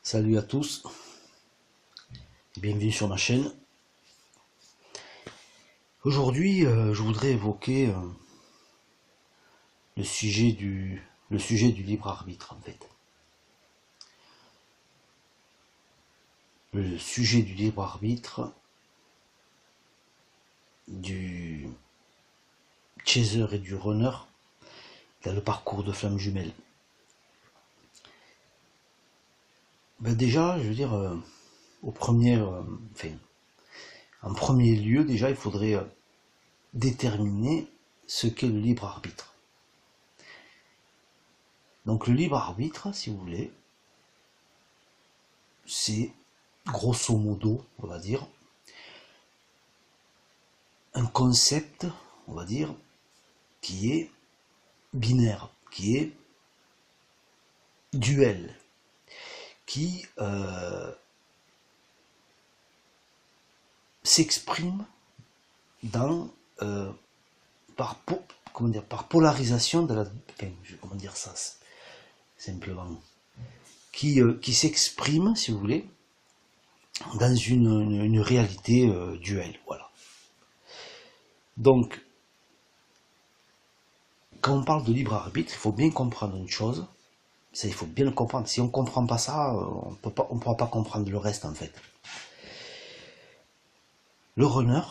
Salut à tous, bienvenue sur ma chaîne. Aujourd'hui, je voudrais évoquer le sujet du libre arbitre en fait. Le sujet du libre arbitre, du chaser et du runner dans le parcours de Flamme Jumelle. Déjà, je veux dire, en premier lieu, déjà, il faudrait déterminer ce qu'est le libre arbitre. Donc le libre arbitre, si vous voulez, c'est grosso modo, on va dire, un concept, on va dire, qui est binaire, qui est duel, qui s'exprime dans par polarisation de la, comment dire ça simplement, qui s'exprime, si vous voulez, dans une réalité duel, voilà. Donc, quand on parle de libre arbitre, il faut bien comprendre une chose, ça il faut bien le comprendre, si on ne comprend pas ça, on ne pourra pas comprendre le reste en fait. Le runner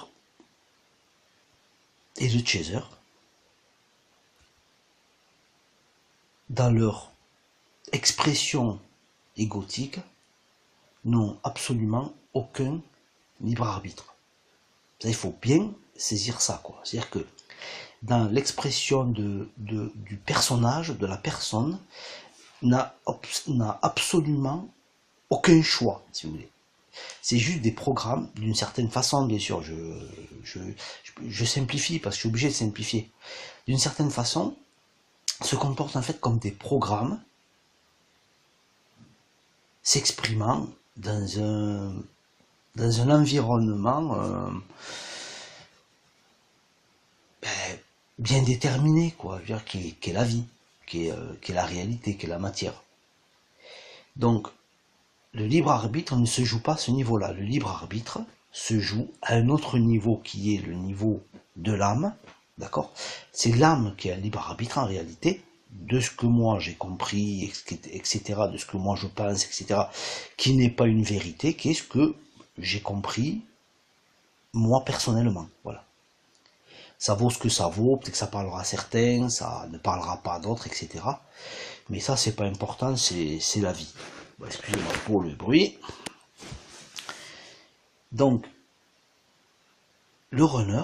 et le chaser, dans leur expression égotique, n'ont absolument aucun libre arbitre. Ça, il faut bien saisir ça, quoi. C'est-à-dire que dans l'expression du personnage, de la personne, n'a absolument aucun choix, si vous voulez. C'est juste des programmes, d'une certaine façon, bien sûr, je simplifie, parce que je suis obligé de simplifier. D'une certaine façon, se comportent en fait comme des programmes s'exprimant dans un environnement bien déterminé, quoi, je veux dire, qui est la vie, qui est la réalité, qui est la matière. Donc, le libre arbitre ne se joue pas à ce niveau-là. Le libre arbitre se joue à un autre niveau qui est le niveau de l'âme, d'accord? C'est l'âme qui a un libre arbitre en réalité, de ce que moi j'ai compris, etc., de ce que moi je pense, etc., qui n'est pas une vérité, qui est ce que j'ai compris, moi personnellement, voilà. Ça vaut ce que ça vaut, peut-être que ça parlera à certains, ça ne parlera pas à d'autres, etc. Mais ça, c'est pas important, c'est la vie. Bon, excusez-moi pour le bruit. Donc, le runner,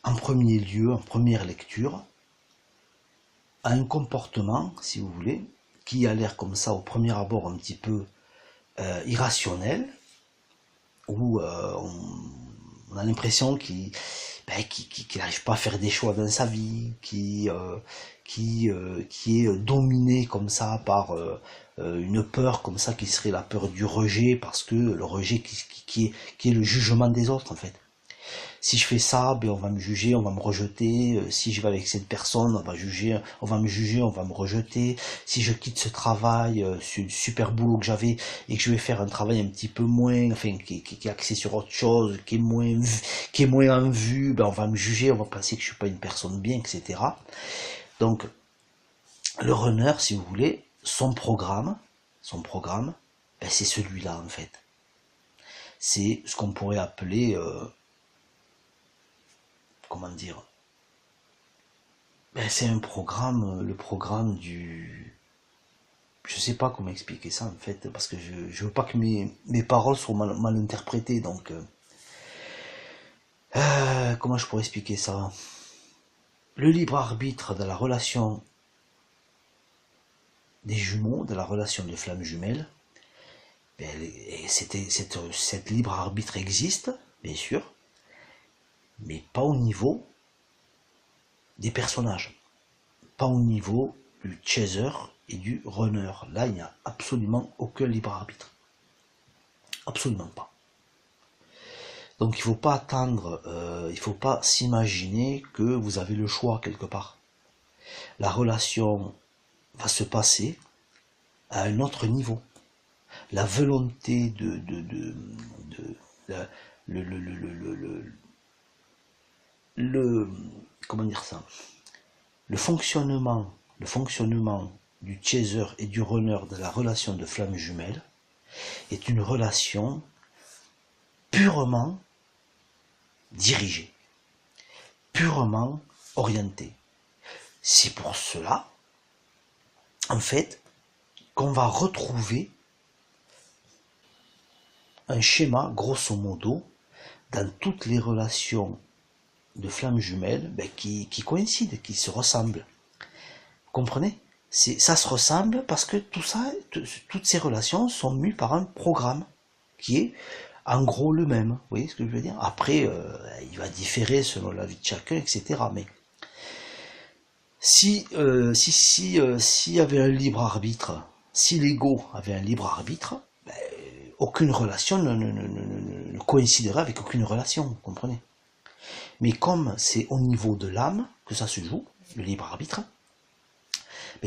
en premier lieu, en première lecture, a un comportement, si vous voulez, qui a l'air comme ça au premier abord un petit peu irrationnel, où on a l'impression qu'il n'arrive pas à faire des choix dans sa vie, qui est dominé comme ça par une peur comme ça qui serait la peur du rejet, parce que le rejet qui est le jugement des autres en fait. Si je fais ça, on va me juger, on va me rejeter. Si je vais avec cette personne, on va me juger, on va me rejeter. Si je quitte ce travail, ce super boulot que j'avais, et que je vais faire un travail un petit peu moins, enfin, qui est axé sur autre chose, qui est moins en vue, on va me juger, on va penser que je suis pas une personne bien, etc. Donc, le runner, si vous voulez, son programme, c'est celui-là en fait. C'est ce qu'on pourrait appeler comment dire, c'est un programme, le programme du... Je sais pas comment expliquer ça en fait, parce que je veux pas que mes paroles soient mal interprétées, donc... comment je pourrais expliquer ça? Le libre arbitre de la relation des jumeaux, de la relation de flammes jumelles, cette libre arbitre existe, bien sûr, mais pas au niveau des personnages, pas au niveau du chaser et du runner. Là, il n'y a absolument aucun libre arbitre. Absolument pas. Donc il ne faut pas attendre, il ne faut pas s'imaginer que vous avez le choix quelque part. La relation va se passer à un autre niveau. la volonté de- la- le- comment dire ça, le fonctionnement du chaser et du runner de la relation de flamme jumelle est une relation purement dirigée, purement orientée. C'est pour cela, en fait, qu'on va retrouver un schéma, grosso modo, dans toutes les relations de flammes jumelles qui coïncident, qui se ressemblent. Vous comprenez? Ça se ressemble parce que toutes ces relations sont mues par un programme qui est en gros le même. Vous voyez ce que je veux dire? Après, il va différer selon la vie de chacun, etc. Mais s'il y avait un libre arbitre, si l'ego avait un libre arbitre, aucune relation ne coïnciderait avec aucune relation, vous comprenez? Mais comme c'est au niveau de l'âme que ça se joue, le libre arbitre,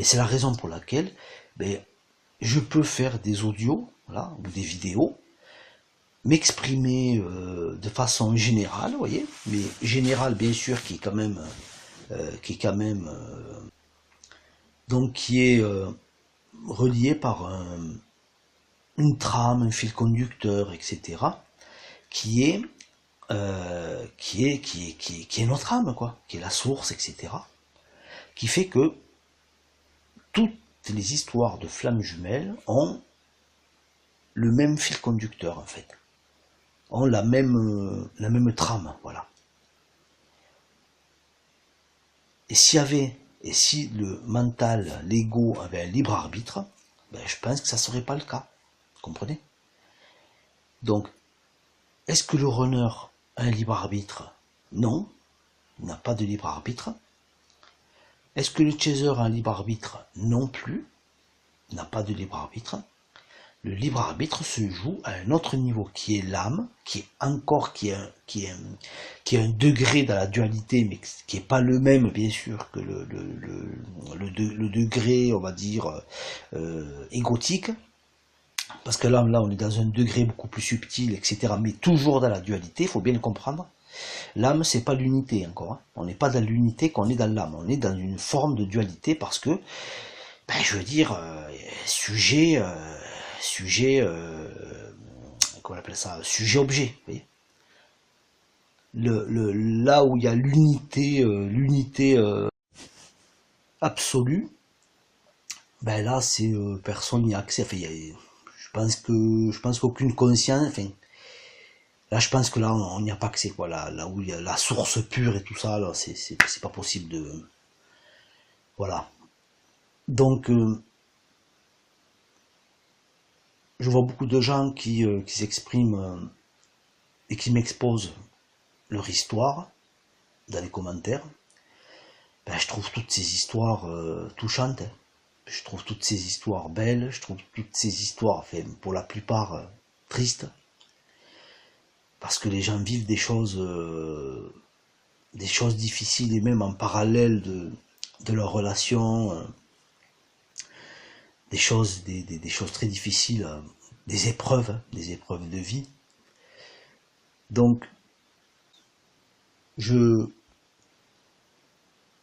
c'est la raison pour laquelle je peux faire des audios, voilà, ou des vidéos, m'exprimer de façon générale, vous voyez, mais générale bien sûr qui est quand même, donc qui est relié par une trame, un fil conducteur, etc., qui est qui est notre âme, quoi, qui est la source, etc., qui fait que toutes les histoires de flammes jumelles ont le même fil conducteur, en fait, ont la même trame, voilà. Et si le mental, l'ego avait un libre arbitre, je pense que ça serait pas le cas, vous comprenez? Donc, est-ce que le runner a un libre arbitre? Non, il n'a pas de libre arbitre. Est-ce que le chaser a un libre arbitre? Non plus, il n'a pas de libre arbitre. Le libre arbitre se joue à un autre niveau qui est l'âme, qui est un degré dans la dualité, mais qui n'est pas le même bien sûr que le degré, on va dire, égotique. Parce que là, on est dans un degré beaucoup plus subtil, etc. Mais toujours dans la dualité, il faut bien le comprendre. L'âme, c'est pas l'unité encore. Hein. On n'est pas dans l'unité qu'on est dans l'âme. On est dans une forme de dualité parce que, je veux dire, comment on appelle ça, sujet-objet. Là où il y a l'unité absolue, là, c'est personne n'y a accès. Enfin, je pense qu'aucune conscience. Enfin, là, je pense que là, on n'y a pas accès, quoi. Là où il y a la source pure et tout ça, là, c'est pas possible de. Voilà. Donc, je vois beaucoup de gens qui s'expriment et qui m'exposent leur histoire dans les commentaires. Je trouve toutes ces histoires touchantes. Hein. Je trouve toutes ces histoires belles. Je trouve toutes ces histoires, enfin, pour la plupart, tristes. Parce que les gens vivent des choses difficiles et même en parallèle de leur relation, des choses très difficiles, des épreuves de vie. Donc,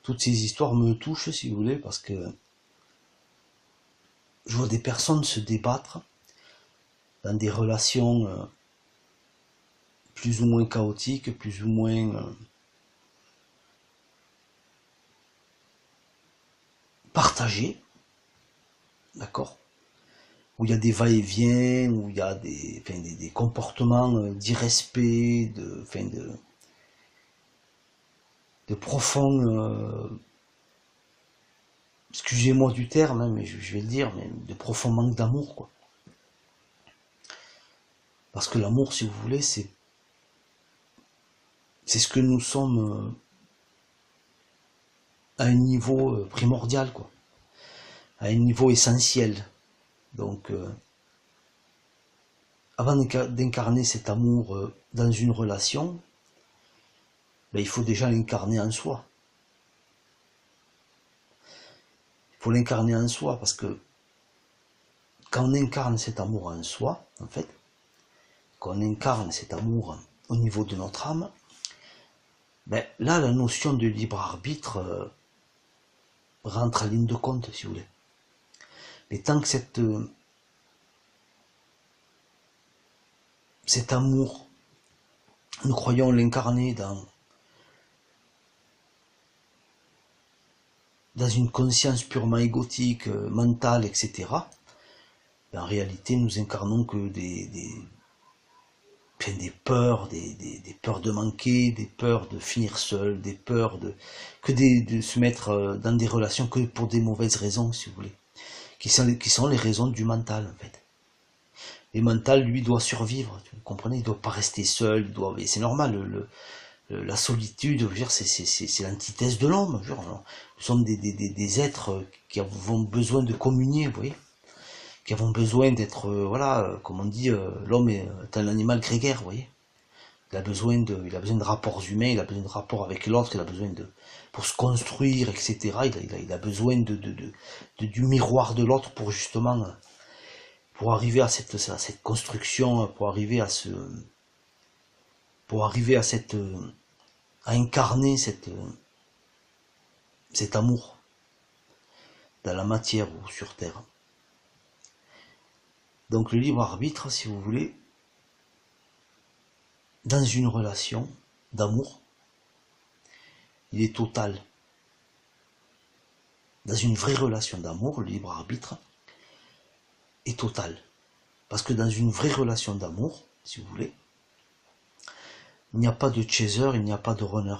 toutes ces histoires me touchent, si vous voulez, parce que je vois des personnes se débattre dans des relations plus ou moins chaotiques, plus ou moins partagées, d'accord, où il y a des va-et-vient, où il y a des comportements d'irrespect, de profond, excusez-moi du terme, hein, mais je vais le dire, mais de profond manque d'amour, quoi. Parce que l'amour, si vous voulez, c'est ce que nous sommes à un niveau primordial, quoi, à un niveau essentiel. Donc, avant d'incarner cet amour dans une relation, il faut déjà l'incarner en soi. Il faut l'incarner en soi parce que quand on incarne cet amour en soi, en fait, quand on incarne cet amour au niveau de notre âme, ben, là, la notion de libre arbitre rentre en ligne de compte, si vous voulez. Mais tant que cet amour, nous croyons l'incarner dans une conscience purement égotique, mentale, etc., ben, en réalité, nous incarnons que des peurs, des peurs de manquer, des peurs de finir seul, des peurs de se mettre dans des relations que pour des mauvaises raisons, si vous voulez, qui sont les raisons du mental, en fait. Et le mental, lui, doit survivre, vous comprenez, il ne doit pas rester seul, c'est normal, la solitude, je veux dire, c'est l'antithèse de l'homme, nous sommes des êtres qui avons besoin de communier, vous voyez, qui avons besoin d'être, voilà, comme on dit, l'homme est un animal grégaire, vous voyez. Il a besoin de rapports humains, il a besoin de rapports avec l'autre, il a besoin pour se construire, etc. Il a besoin du miroir de l'autre pour justement, pour arriver à cette construction, à incarner cet amour dans la matière ou sur terre. Donc le libre arbitre, si vous voulez, dans une relation d'amour, il est total. Dans une vraie relation d'amour, le libre arbitre est total. Parce que dans une vraie relation d'amour, si vous voulez, il n'y a pas de chaser, il n'y a pas de runner.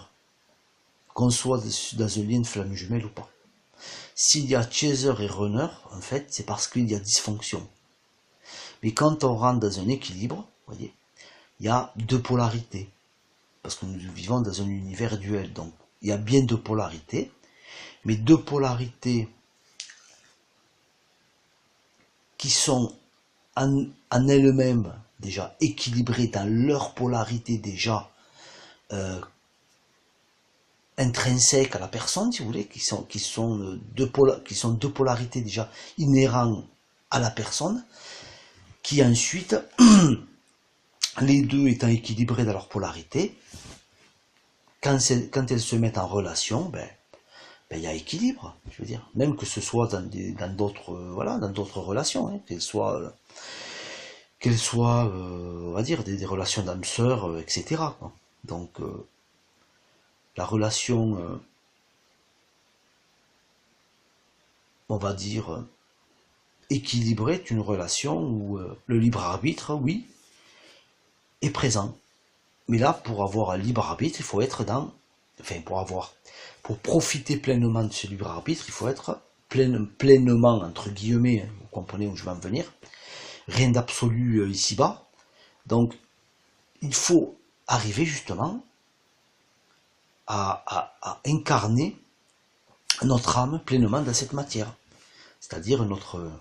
Qu'on soit dans un lien de flamme jumelle ou pas. S'il y a chaser et runner, en fait, c'est parce qu'il y a dysfonction. Mais quand on rentre dans un équilibre, vous voyez, il y a deux polarités. Parce que nous vivons dans un univers duel. Donc, il y a bien deux polarités. Mais deux polarités qui sont en elles-mêmes déjà équilibrées dans leur polarité déjà intrinsèques à la personne, si vous voulez, qui sont deux polarités déjà inhérentes à la personne, qui ensuite, les deux étant équilibrés dans leur polarité, quand elles se mettent en relation, ben il y a équilibre, je veux dire, même que ce soit dans d'autres relations, hein, qu'elles soient on va dire des relations d'âme sœur, etc. quoi. Donc la relation, on va dire équilibrée, est une relation où le libre arbitre, oui, est présent. Mais là, pour avoir un libre arbitre, il faut être pour profiter pleinement de ce libre arbitre, il faut être pleinement, entre guillemets, hein, vous comprenez où je veux en venir, rien d'absolu ici-bas. Donc, il faut arriver justement à incarner notre âme pleinement dans cette matière, c'est-à-dire notre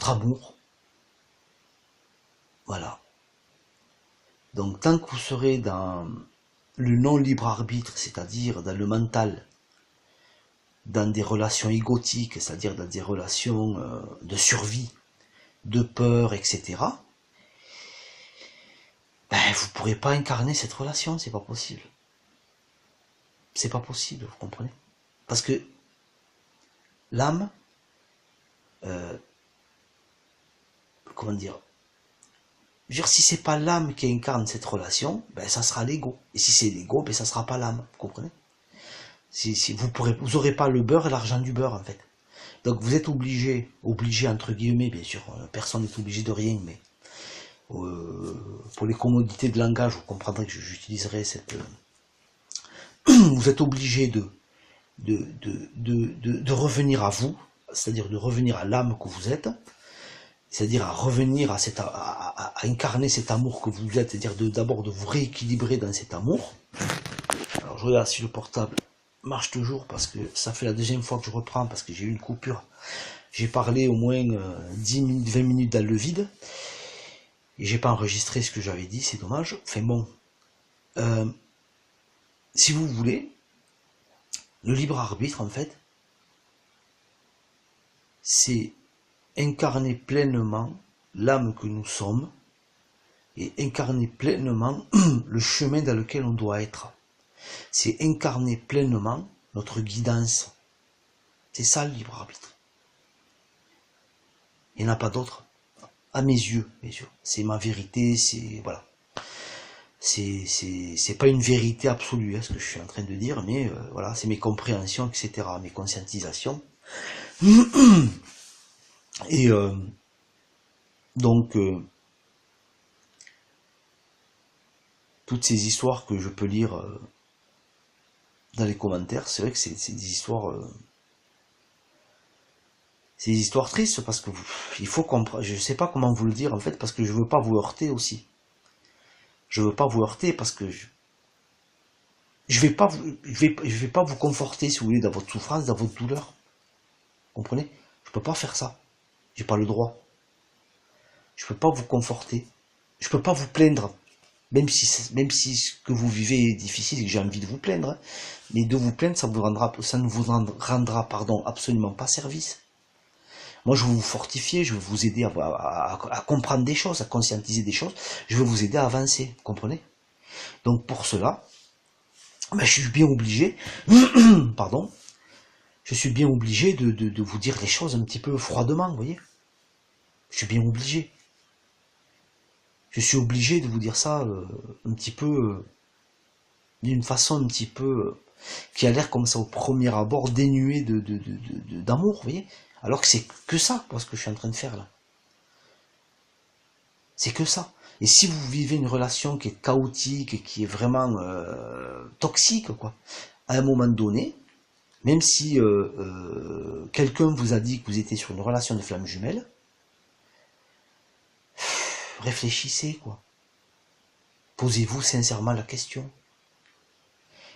amour. Voilà. Donc, tant que vous serez dans le non-libre arbitre, c'est-à-dire dans le mental, dans des relations égotiques, c'est-à-dire dans des relations de survie, de peur, etc., ben, vous ne pourrez pas incarner cette relation, c'est pas possible. C'est pas possible, vous comprenez? Parce que l'âme, comment dire, si c'est pas l'âme qui incarne cette relation, ben ça sera l'ego. Et si c'est l'ego, ben ça sera pas l'âme, vous comprenez? Si vous aurez pas le beurre et l'argent du beurre, en fait. Donc vous êtes obligé entre guillemets, bien sûr, personne n'est obligé de rien, mais pour les commodités de langage, vous comprendrez que j'utiliserai vous êtes obligé de revenir à vous, c'est-à-dire de revenir à l'âme que vous êtes, c'est-à-dire à revenir à incarner cet amour que vous êtes, c'est-à-dire d'abord de vous rééquilibrer dans cet amour. Alors je regarde si le portable marche toujours, parce que ça fait la deuxième fois que je reprends, parce que j'ai eu une coupure. J'ai parlé au moins 10 minutes, 20 minutes dans le vide, et j'ai pas enregistré ce que j'avais dit, c'est dommage. Enfin bon, si vous voulez, le libre arbitre, en fait, c'est incarner pleinement l'âme que nous sommes et incarner pleinement le chemin dans lequel on doit être. C'est incarner pleinement notre guidance. C'est ça le libre arbitre. Il n'y en a pas d'autre. À mes yeux, bien sûr. C'est ma vérité, c'est... Voilà. C'est pas une vérité absolue, hein, ce que je suis en train de dire, mais voilà, c'est mes compréhensions, etc., mes conscientisations. Et donc, toutes ces histoires que je peux lire dans les commentaires, c'est vrai que c'est des histoires... c'est des histoires tristes, parce que il faut comprendre, je sais pas comment vous le dire, en fait, parce que je veux pas vous heurter aussi. Je veux pas vous heurter, parce que je vais pas vous conforter, si vous voulez, dans votre souffrance, dans votre douleur. Vous comprenez? Je peux pas faire ça. J'ai pas le droit. Je peux pas vous conforter. Je peux pas vous plaindre. Même si ce que vous vivez est difficile et que j'ai envie de vous plaindre. Hein. Mais de vous plaindre, ça ne vous rendra, absolument pas service. Moi, je veux vous fortifier, je veux vous aider à comprendre des choses, à conscientiser des choses. Je veux vous aider à avancer. Vous comprenez? Donc, pour cela, ben, je suis bien obligé, pardon, je suis bien obligé de vous dire les choses un petit peu froidement, vous voyez. Je suis bien obligé. Je suis obligé de vous dire ça un petit peu, d'une façon un petit peu, qui a l'air comme ça au premier abord dénuée d'amour, vous voyez. Alors que c'est que ça, quoi, ce que je suis en train de faire là. C'est que ça. Et si vous vivez une relation qui est chaotique et qui est vraiment toxique, quoi, à un moment donné, même si quelqu'un vous a dit que vous étiez sur une relation de flamme jumelle, réfléchissez, quoi. Posez-vous sincèrement la question.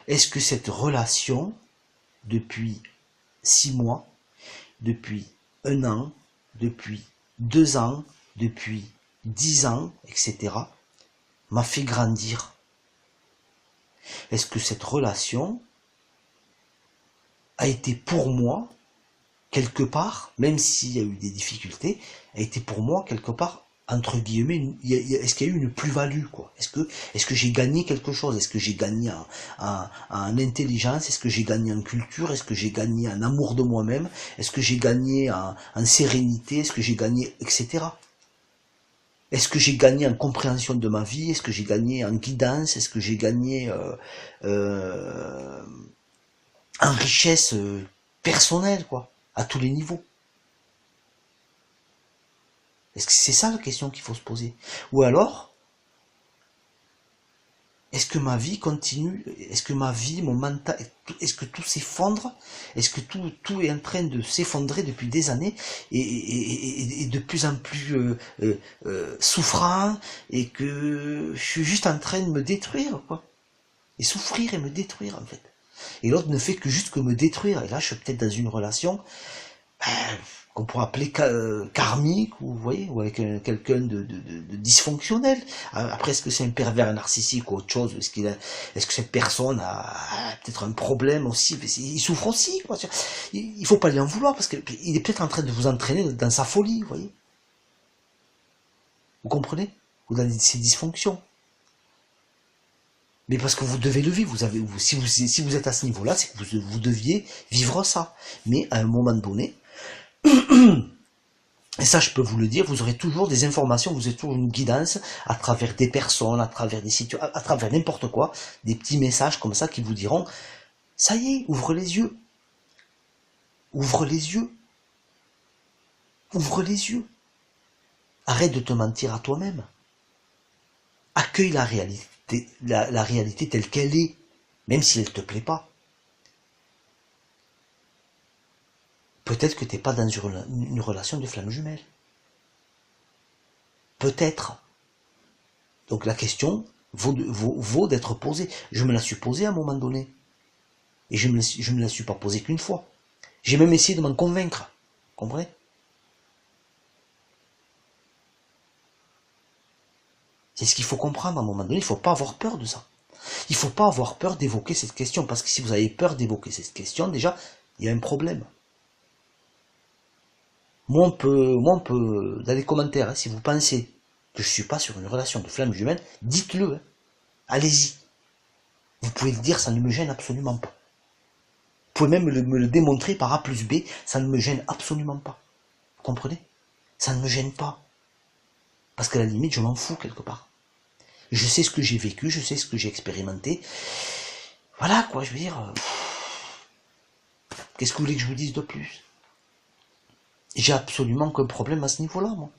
Est-ce que cette relation, depuis 6 mois, depuis 1 an, depuis 2 ans, depuis 10 ans, etc., m'a fait grandir? Est-ce que cette relation a été pour moi, quelque part, même s'il y a eu des difficultés, a été pour moi, quelque part, entre guillemets, est-ce qu'il y a eu une plus-value, quoi? Est-ce que j'ai gagné quelque chose? Est-ce que j'ai gagné en intelligence? Est-ce que j'ai gagné en culture? Est-ce que j'ai gagné en amour de moi-même? Est-ce que j'ai gagné en sérénité? Est-ce que j'ai gagné, etc. Est-ce que j'ai gagné en compréhension de ma vie? Est-ce que j'ai gagné en guidance? Est-ce que j'ai gagné en richesse personnelle, quoi, à tous les niveaux? Est-ce que c'est ça la question qu'il faut se poser? Ou alors, est-ce que ma vie continue? Est-ce que ma vie, mon mental, est-ce que tout s'effondre? Est-ce que tout est en train de s'effondrer depuis des années et de plus en plus souffrant, et que je suis juste en train de me détruire, quoi? Et souffrir et me détruire, en fait. Et l'autre ne fait que juste que me détruire. Et là, je suis peut-être dans une relation qu'on pourrait appeler karmique, ou vous voyez, ou avec quelqu'un de dysfonctionnel. Après, est-ce que c'est un pervers narcissique ou autre chose? Est-ce que cette personne a peut-être un problème aussi? Il souffre aussi, quoi. Il faut pas lui en vouloir, parce qu'il est peut-être en train de vous entraîner dans sa folie, vous voyez. Vous comprenez? Ou dans ses dysfonctions. Mais parce que vous devez le vivre, si vous êtes à ce niveau-là, c'est que vous deviez vivre ça. Mais à un moment donné, et ça je peux vous le dire, vous aurez toujours des informations, vous aurez toujours une guidance à travers des personnes, à travers des situations, à travers n'importe quoi, des petits messages comme ça qui vous diront, ça y est, ouvre les yeux. Ouvre les yeux. Ouvre les yeux. Arrête de te mentir à toi-même. Accueille la réalité, la réalité telle qu'elle est, même si elle ne te plaît pas. Peut-être que tu n'es pas dans une relation de flamme jumelle. Peut-être. Donc la question vaut d'être posée. Je me la suis posée à un moment donné. Et je me la suis pas posée qu'une fois. J'ai même essayé de m'en convaincre. Vous comprenez? C'est ce qu'il faut comprendre à un moment donné. Il ne faut pas avoir peur de ça. Il ne faut pas avoir peur d'évoquer cette question. Parce que si vous avez peur d'évoquer cette question, déjà, il y a un problème. moi, on peut, dans les commentaires, hein, si vous pensez que je suis pas sur une relation de flamme jumelle, dites-le. Hein. Allez-y. Vous pouvez le dire, ça ne me gêne absolument pas. Vous pouvez même me le démontrer par A plus B, ça ne me gêne absolument pas. Vous comprenez? Ça ne me gêne pas. Parce qu'à la limite, je m'en fous quelque part. Je sais ce que j'ai vécu, je sais ce que j'ai expérimenté. Voilà quoi, je veux dire. Qu'est-ce que vous voulez que je vous dise de plus? J'ai absolument aucun problème à ce niveau-là, moi.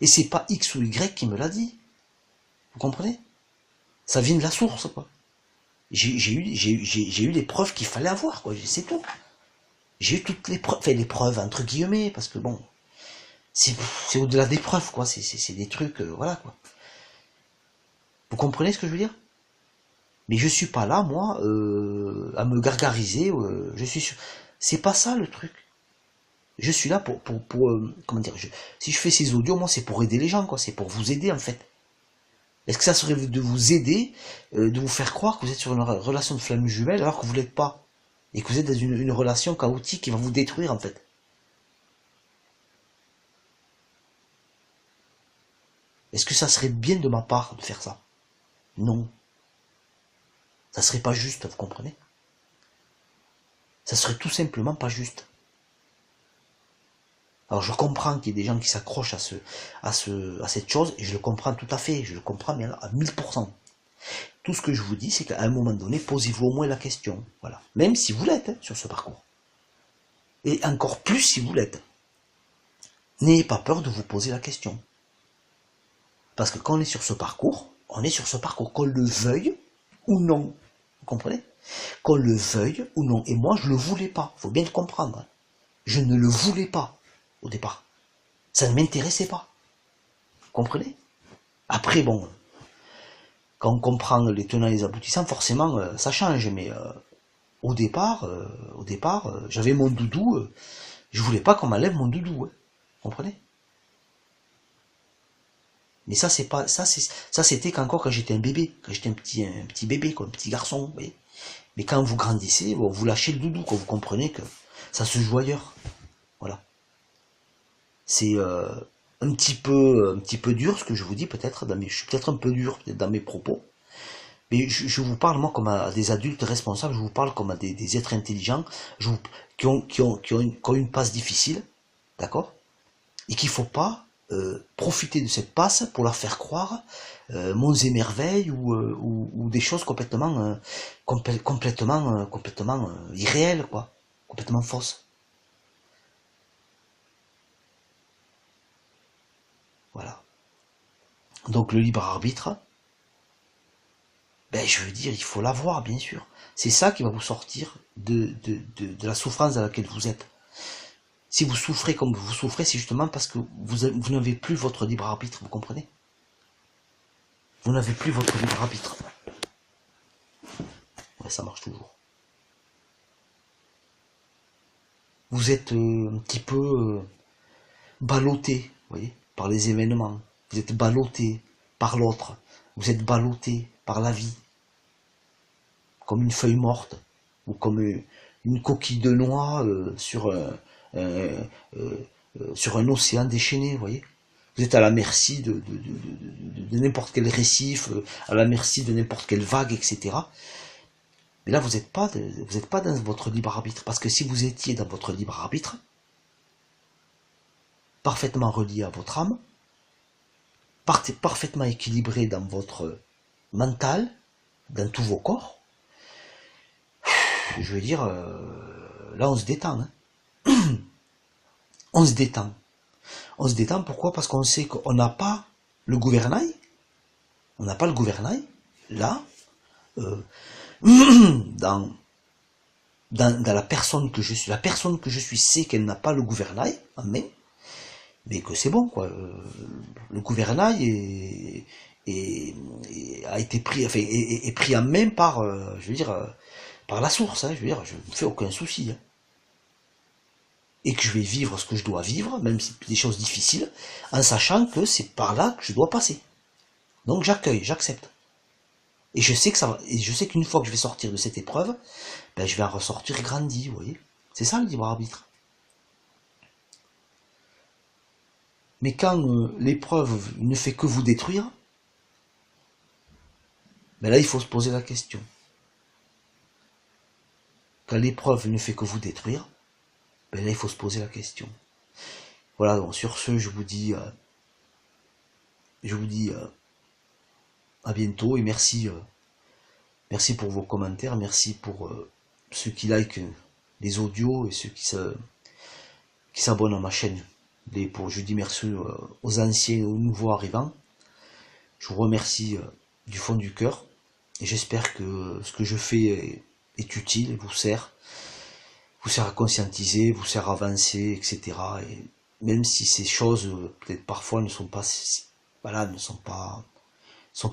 Et c'est pas X ou Y qui me l'a dit. Vous comprenez? Ça vient de la source, quoi. J'ai eu les preuves qu'il fallait avoir, quoi. C'est tout. J'ai eu toutes les preuves, enfin les preuves entre guillemets, parce que bon, c'est au-delà des preuves, quoi. C'est des trucs, voilà, quoi. Vous comprenez ce que je veux dire? Mais je suis pas là, moi, à me gargariser. Je suis sûr. C'est pas ça le truc. Je suis là pour comment dire. Si je fais ces audios, moi, c'est pour aider les gens, quoi. C'est pour vous aider, en fait. Est-ce que ça serait de vous aider, de vous faire croire que vous êtes sur une relation de flamme jumelle alors que vous l'êtes pas, et que vous êtes dans une relation chaotique qui va vous détruire, en fait? Est-ce que ça serait bien de ma part de faire ça? Non. Ça serait pas juste, vous comprenez? Ça serait tout simplement pas juste. Alors je comprends qu'il y ait des gens qui s'accrochent à cette chose, et je le comprends tout à fait, je le comprends bien à 1000%. Tout ce que je vous dis, c'est qu'à un moment donné, posez-vous au moins la question. Voilà. Même si vous l'êtes, hein, sur ce parcours. Et encore plus si vous l'êtes. N'ayez pas peur de vous poser la question. Parce que quand on est sur ce parcours, on est sur ce parcours, qu'on le veuille ou non. Vous comprenez? Qu'on le veuille ou non. Et moi, je ne le voulais pas. Il faut bien le comprendre. Je ne le voulais pas au départ. Ça ne m'intéressait pas. Vous comprenez? Après, bon, quand on comprend les tenants et les aboutissants, forcément, ça change. Mais au départ, j'avais mon doudou. Je voulais pas qu'on m'enlève mon doudou. Hein. Vous comprenez? Mais ça, c'est pas, ça, c'était qu'encore quand j'étais un bébé, quand j'étais un petit bébé, quoi, un petit garçon, vous voyez. Mais quand vous grandissez, bon, vous lâchez le doudou, quoi, vous comprenez que ça se joue ailleurs. Voilà. C'est un petit peu dur ce que je vous dis peut-être, je suis peut-être un peu dur dans mes propos, mais je vous parle moi comme à des adultes responsables, je vous parle comme à des êtres intelligents, qui ont une passe difficile, d'accord, et qu'il faut pas profiter de cette passe pour leur faire croire monts et merveilles ou des choses complètement irréelles, quoi, complètement fausses. Voilà. Donc le libre arbitre, ben, je veux dire, il faut l'avoir, bien sûr. C'est ça qui va vous sortir de la souffrance dans laquelle vous êtes. Si vous souffrez comme vous souffrez, c'est justement parce que vous n'avez plus votre libre arbitre, vous comprenez? Vous n'avez plus votre libre arbitre. Ouais, ça marche toujours. Vous êtes un petit peu ballotté, vous voyez, par les événements. Vous êtes ballotté par l'autre. Vous êtes ballotté par la vie. Comme une feuille morte. Ou comme une coquille de noix euh, sur un océan déchaîné, vous voyez. Vous êtes à la merci de n'importe quel récif, à la merci de n'importe quelle vague, etc. Mais là, vous n'êtes pas dans votre libre arbitre. Parce que si vous étiez dans votre libre arbitre, parfaitement relié à votre âme, parfaitement équilibré dans votre mental, dans tous vos corps, je veux dire, là on se détend. Hein. On se détend. On se détend, pourquoi? Parce qu'on sait qu'on n'a pas le gouvernail. On n'a pas le gouvernail. Là, dans la personne que je suis. La personne que je suis sait qu'elle n'a pas le gouvernail en main, mais que c'est bon, quoi. Le gouvernail a été pris, enfin, est pris en main par, je veux dire, par la source. Hein, je veux dire, je ne me fais aucun souci. Hein. Et que je vais vivre ce que je dois vivre, même si c'est des choses difficiles, en sachant que c'est par là que je dois passer. Donc j'accueille, j'accepte. Et je sais que ça va, et je sais qu'une fois que je vais sortir de cette épreuve, ben, je vais en ressortir grandi, vous voyez. C'est ça le libre arbitre. Mais quand l'épreuve ne fait que vous détruire, ben là il faut se poser la question. Quand l'épreuve ne fait que vous détruire, ben là il faut se poser la question. Voilà, donc sur ce, je vous dis à bientôt et merci, merci pour vos commentaires, merci pour ceux qui likent les audios et ceux qui s'abonnent à ma chaîne. Je dis merci aux anciens et aux nouveaux arrivants. Je vous remercie du fond du cœur et j'espère que ce que je fais est utile et vous sert à conscientiser, vous sert à avancer, etc. Et même si ces choses peut-être parfois ne sont pas, voilà, ne sont pas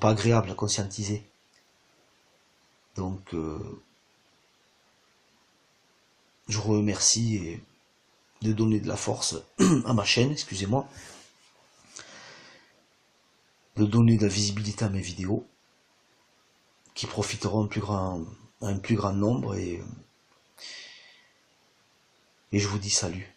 agréables à conscientiser. Donc je vous remercie et de donner de la force à ma chaîne, excusez-moi, de donner de la visibilité à mes vidéos, qui profiteront à un plus grand nombre, et je vous dis salut.